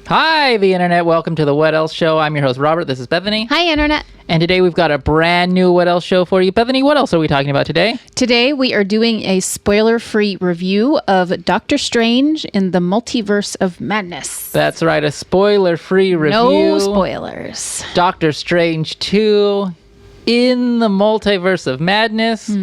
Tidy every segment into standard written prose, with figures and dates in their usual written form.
Hi, the internet. Welcome to the What Else Show. I'm your host, Robert. This is Bethany. Hi, internet. And today we've got a brand new What Else Show for you. Bethany, what else are we talking about today? Today we are doing a spoiler-free review of Doctor Strange in the Multiverse of Madness. That's right, a spoiler-free review. No spoilers. Doctor Strange 2 in the Multiverse of Madness.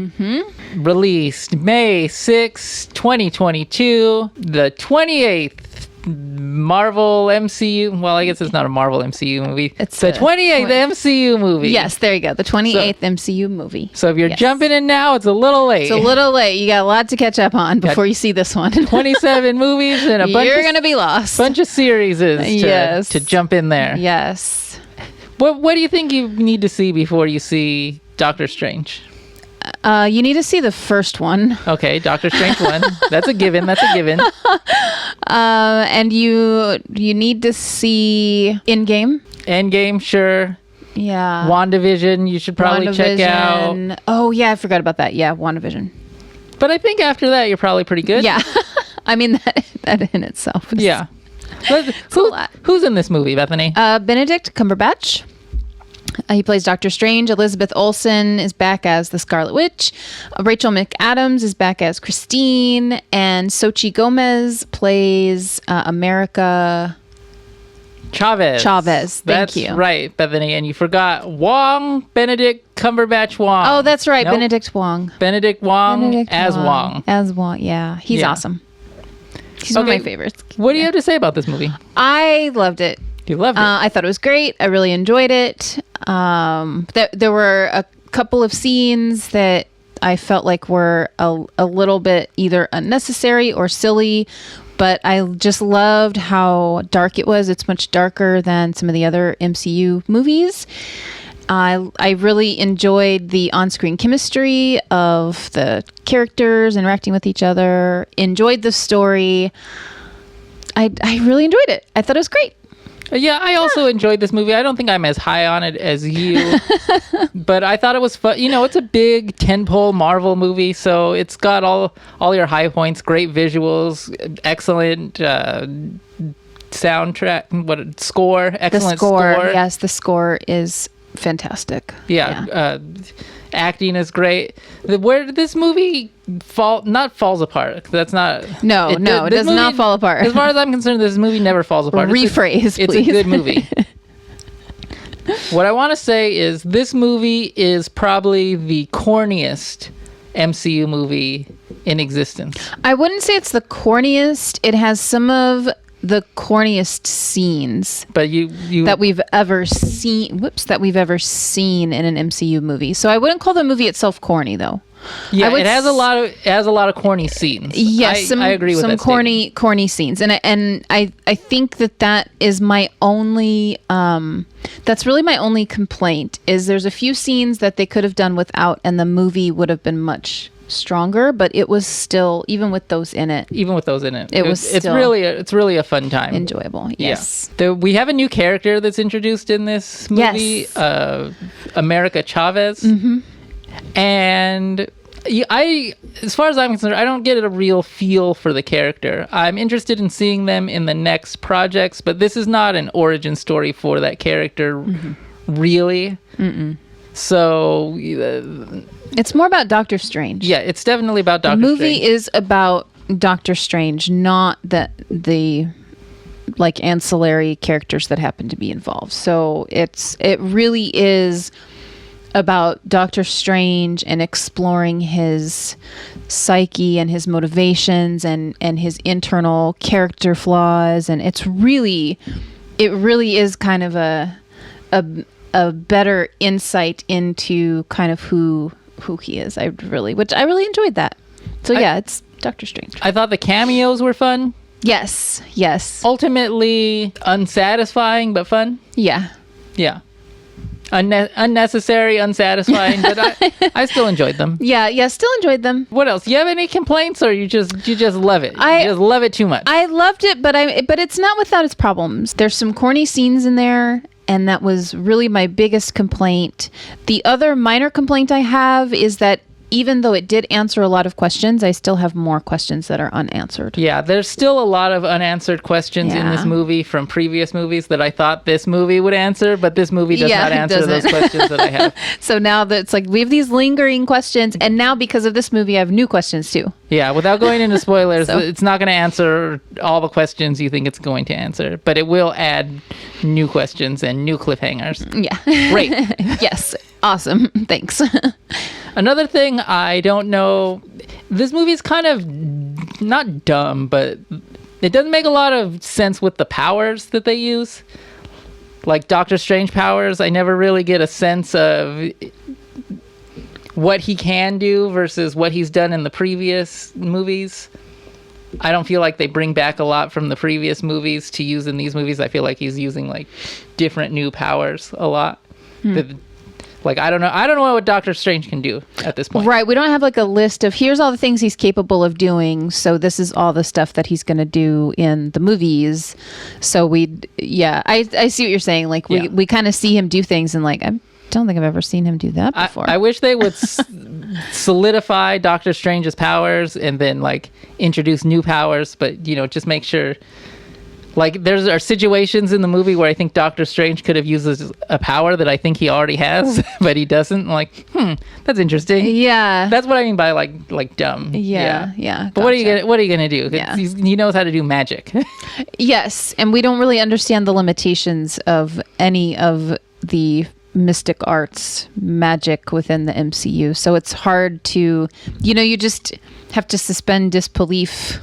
Released May 6, 2022. The 28th Marvel MCU. Well, I guess it's not a Marvel MCU movie. It's the 28th MCU movie. Yes, there you go. The 28th MCU movie. So if you're jumping in now, it's a little late. It's a little late. You got a lot to catch up on before you see this one. 27 movies and a bunch You're going to be lost. Bunch of series to jump in there. Yes. What do you think you need to see before you see Doctor Strange? You need to see the first one. Okay, Doctor Strange 1. That's a given. And you need to see Endgame, sure. Yeah. WandaVision, you should probably check out. Oh, yeah, I forgot about that. Yeah, WandaVision. But I think after that, you're probably pretty good. Yeah. I mean, that in itself is... Yeah. Who's in this movie, Bethany? Benedict Cumberbatch. He plays Doctor Strange. Elizabeth Olsen is back as the Scarlet Witch. Rachel McAdams is back as Christine. And Xochitl Gomez plays America... Chavez. Thank you. That's right, Bethany. And you forgot Wong, Benedict Cumberbatch Wong. Oh, that's right. Nope. Benedict Wong. As Wong. As Wong, yeah. He's awesome. He's one of my favorites. What do you have to say about this movie? I loved it. You loved it? I thought it was great. I really enjoyed it. There were a couple of scenes that I felt like were a little bit either unnecessary or silly, but I just loved how dark it was. It's much darker than some of the other MCU movies. I really enjoyed the on-screen chemistry of the characters interacting with each other. Enjoyed the story. I really enjoyed it. I thought it was great. Yeah, I also enjoyed this movie. I don't think I'm as high on it as you, but I thought it was fun. You know, it's a big tentpole Marvel movie, so it's got all your high points, great visuals, excellent soundtrack, score, excellent score. Yes, the score is fantastic. Yeah. Acting is great. Where did this movie falls apart? That's not... No, it does not fall apart. As far as I'm concerned, this movie never falls apart. Rephrase, please. It's a good movie. What I want to say is this movie is probably the corniest MCU movie in existence. I wouldn't say it's the corniest. It has some of the corniest scenes that we've ever seen in an MCU movie. So I wouldn't call the movie itself corny, though. Yeah, it has a lot of corny scenes. Yes, I agree with that. Some corny scenes, and I think that is my only that's really my only complaint. Is there's a few scenes that they could have done without, and the movie would have been much stronger, but it was still, even with those in it, it's really a fun time, enjoyable. Yes. Yeah. We have a new character that's introduced in this movie. Yes. America Chavez. And as far as I'm concerned, I don't get a real feel for the character. I'm interested in seeing them in the next projects, but this is not an origin story for that character, really. So it's more about Doctor Strange. Yeah, it's definitely about Doctor Strange. The movie is about Doctor Strange, not the like ancillary characters that happen to be involved. So it really is about Doctor Strange and exploring his psyche and his motivations and his internal character flaws, and it really is kind of a better insight into kind of who he is. I really enjoyed that. So yeah, it's Doctor Strange. I thought the cameos were fun. Yes. Ultimately unsatisfying, but fun. Yeah. Unnecessary, unsatisfying, but I still enjoyed them. Yeah, still enjoyed them. What else? Do you have any complaints, or you just love it? You just love it too much. I loved it, but it's not without its problems. There's some corny scenes in there, and that was really my biggest complaint. The other minor complaint I have is that even though it did answer a lot of questions, I still have more questions that are unanswered. Yeah, there's still a lot of unanswered questions in this movie from previous movies that I thought this movie would answer, but this movie does not answer those questions that I have. So now that it's like we have these lingering questions, and now because of this movie, I have new questions too. Yeah, without going into spoilers, it's not going to answer all the questions you think it's going to answer, but it will add new questions and new cliffhangers. Yeah. Great. Yes. Awesome. Thanks. Another thing I don't know, this movie's kind of not dumb, but it doesn't make a lot of sense with the powers that they use. Like Doctor Strange powers, I never really get a sense of what he can do versus what he's done in the previous movies. I don't feel like they bring back a lot from the previous movies to use in these movies. I feel like he's using like different new powers a lot. Like, I don't know what Doctor Strange can do at this point. Right. We don't have like a list of here's all the things he's capable of doing. So this is all the stuff that he's going to do in the movies. So I see what you're saying. Like we kind of see him do things and like, I don't think I've ever seen him do that before. I wish they would solidify Doctor Strange's powers and then like introduce new powers, but just make sure. Like, there are situations in the movie where I think Doctor Strange could have used a power that I think he already has, but he doesn't. Like, that's interesting. Yeah. That's what I mean by, like dumb. Yeah. But gotcha. what are you gonna do? Yeah. He knows how to do magic. Yes, and we don't really understand the limitations of any of the mystic arts magic within the MCU. So it's hard to, you just have to suspend disbelief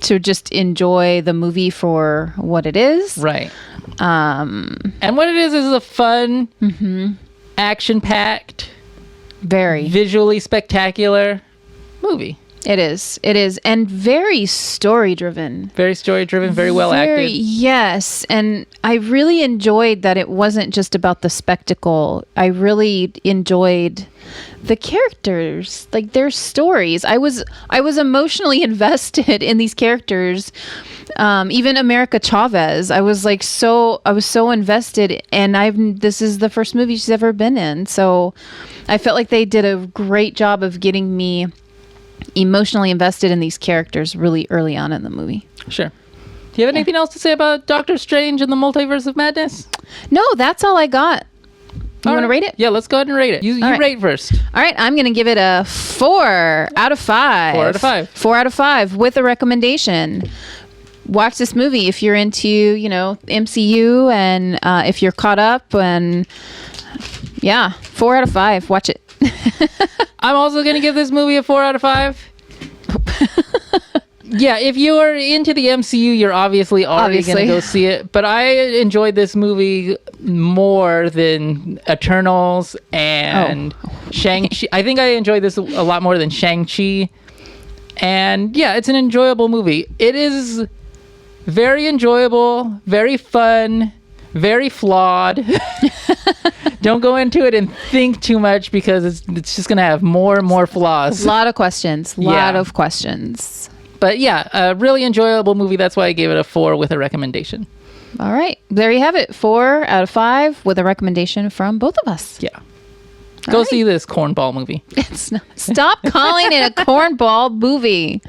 to just enjoy the movie for what it is. Right. And what it is a fun, action-packed, very visually spectacular movie. It is. And very story-driven. Very story-driven, very well acted. Yes. And I really enjoyed that it wasn't just about the spectacle. I really enjoyed the characters, like their stories. I was emotionally invested in these characters. Even America Chavez, I was so invested, and this is the first movie she's ever been in. So I felt like they did a great job of getting me emotionally invested in these characters really early on in the movie. Sure. Do you have anything else to say about Doctor Strange and the Multiverse of Madness? No, that's all I got. You want to rate it? Yeah, let's go ahead and rate it. You rate first. All right, I'm going to give it a 4 out of 5. 4 out of 5. 4 out of 5 with a recommendation. Watch this movie if you're into, MCU, and if you're caught up, and 4 out of 5. Watch it. I'm also going to give this movie a 4 out of 5. Yeah, if you are into the MCU, you're obviously already going to go see it. But I enjoyed this movie more than Eternals and Shang-Chi. I think I enjoyed this a lot more than Shang-Chi. And yeah, it's an enjoyable movie. It is very enjoyable, very fun, very flawed. Don't go into it and think too much because it's just going to have more and more flaws. A lot of questions. Of questions. But yeah, a really enjoyable movie. That's why I gave it a 4 with a recommendation. All right. There you have it. 4 out of 5 with a recommendation from both of us. Yeah. Go see this cornball movie. It's not, stop calling it a cornball movie.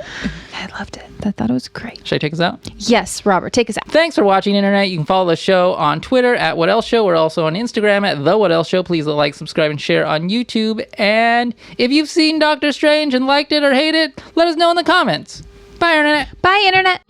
I loved it. I thought it was great. Should I take us out? Yes, Robert, take us out. Thanks for watching, Internet. You can follow the show on Twitter at What Else Show. We're also on Instagram at The What Else Show. Please like, subscribe, and share on YouTube. And if you've seen Doctor Strange and liked it or hate it, let us know in the comments. Bye, Internet. Bye, Internet.